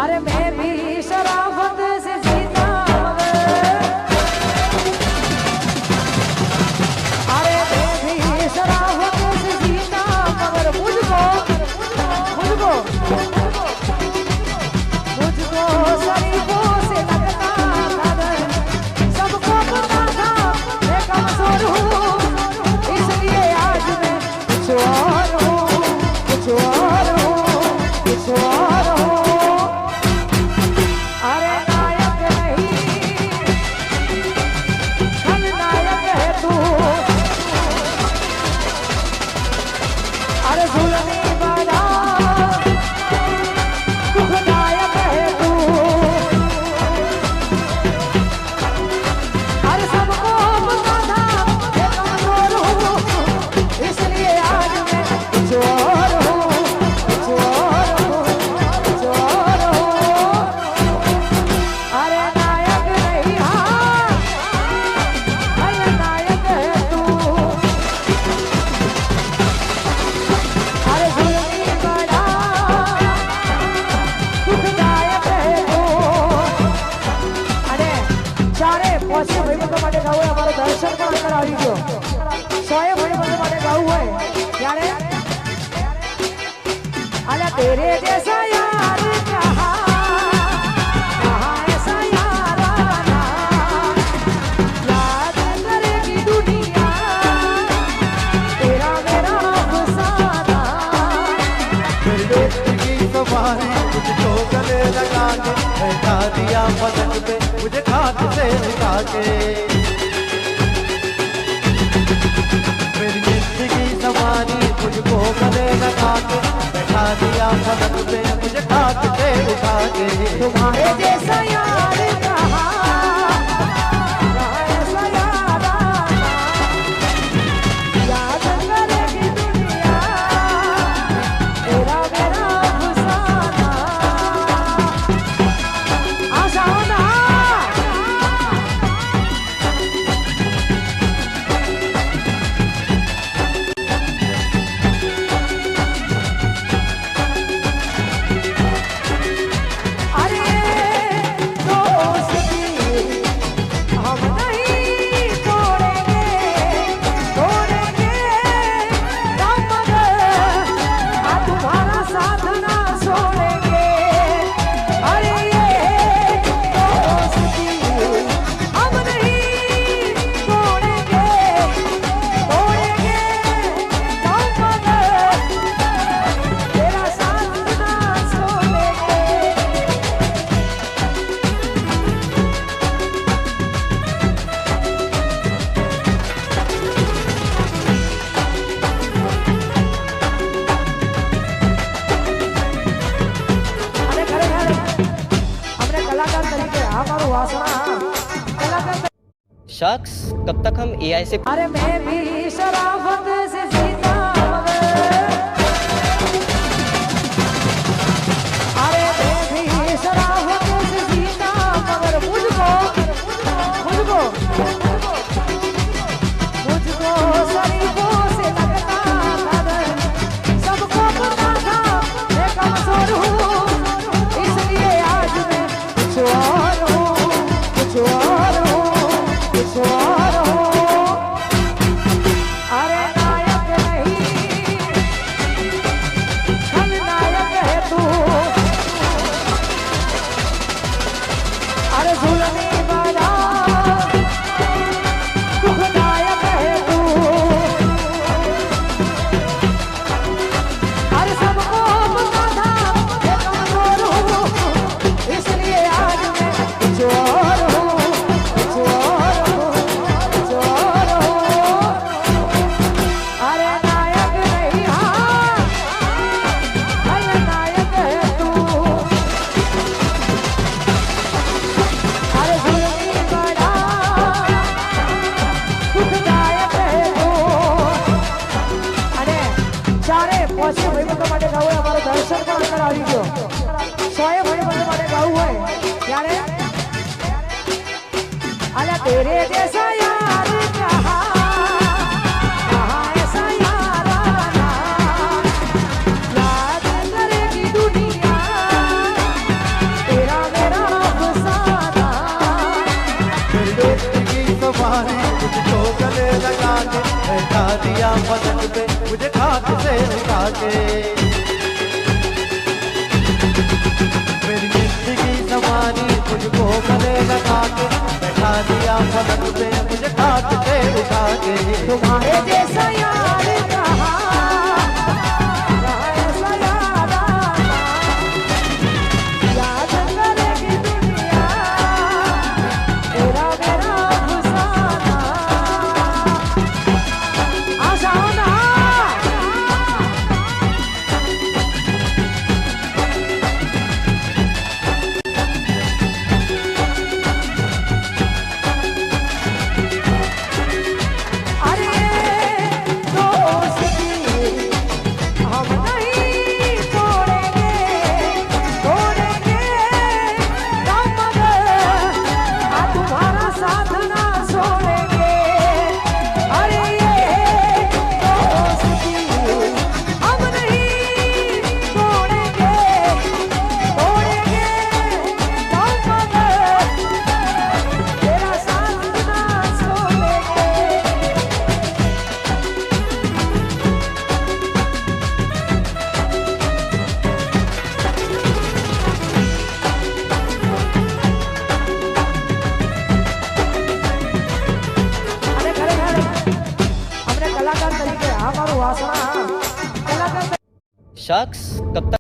अरे मैं भी शराफत से जीता अरे मैं भी शराफत से जीता मगर मुझको शरीफों से लगता था सबको पता था मैं कमजोर हूँ इसलिए आज मैं कुछ और हूँ कुछ और हूँ कुछ और हूँ अरे नायक नहीं खलनायक है तू अरे जुल्मी वाला दुखदायक है तू अरे सबको पता था मैं कमजोर हूँ इसलिए आज मैं कुछ और हूँ कुछ और हूँ कुछ और हूँ अरे नायक नहीं हाँ अरे नायक है तू अरे जुल्मी वाला दुखदायक है तू अरे ચારે પોસે ભાઈબંધો માટે ગાવું હોય અમારો દર્શન પણ અંદર આવી ગયો 100 ભાઈબંધો માટે ગાવું હોય ત્યારે અલા તેરે જૈસા યાર કહા કહા ऐसा यार आना याद करेगी दुनिया तेरा मेरा अफसाना जिंदगी तुम्हारी मुझको गले लगा के बैठा दिया पलक पे मुझे खाक से उठा के मेरी जिंदगी तुम्हारी मुझको गले लगा के बैठा दिया पलक पे मुझे खाक से उठा के तुम्हारे जैसा यार कहा कहा ऐसा यार आना याद करेगी दुनिया तेरा मेरा अफसाना आ जाओ ना अरे दोस्ती हम नहीं तोड़ेंगे तोड़ेंगे हम मगर तुम्हारा साथ ना छोड़ेंगे अरे ये दोस्ती हम नहीं तोड़ेंगे तोड़ेंगे हम मगर तेरा साथ ना छोड़ेंगे અને ખરેખર અમને કલાકાર તરીકે આ મારું વાસણા કલાકાર शख्स कब तक हम एआई से अरे मैं भी शराफत से जीता अरे मैं भी शराफत से जीता मगर मुझको शरीफों से लगता था सबको पता था मैं कमजोर हूँ इसलिए आज मैं कुछ और हूँ कुछ और हूँ कुछ और हूँ अरे नायक नहीं खलनायक है तू अरे जुल्मी वाला दुखदायक है तू अरे सबको पता था मैं कमजोर हूँ इसलिए आज मैं कुछ और हूँ कुछ और हूँ कुछ और हूँ अरे नायक नहीं हाँ अरे नायक है तू अरे जुल्मी वाला दुखदायक है तू અને ચારે પોસે ભાઈબંધો માટે ગાવું હોય અમારો દર્શન પણ અંદર આવી ગયો 100 ભાઈબંધો માટે ગાવું હોય ત્યારે અલા તેરે જૈસા યાર કહા કહા ऐसा यार आना याद करेगी दुनिया सवारी मुझको गले लगा के बैठा दिया पलंग पे मुझे खाक से उठा के मेरी जिंदगी सवारी मुझको गले लगा के बैठा दिया पलंग पे मुझे खाक से उठा के तुम्हारे जैसा यार कहाँ, कहाँ ऐसा यार आता। याद करेगी दुनिया तेरा मेरा अफसाना। आ जाओ ना। अरे दोस्ती हम नहीं तोड़ेंगे, तोड़ेंगे दम मगर तुम्हारा साथ ना छोड़ेंगे। अरे ये दोस्ती हम नहीं तोड़ेंगे, तोड़ेंगे दम मगर तेरा साथ ना छोड़ेंगे। અને ખરેખર અમને કલાકાર તરીકે આ મારું વાસણા કલાકાર शख्स कब तक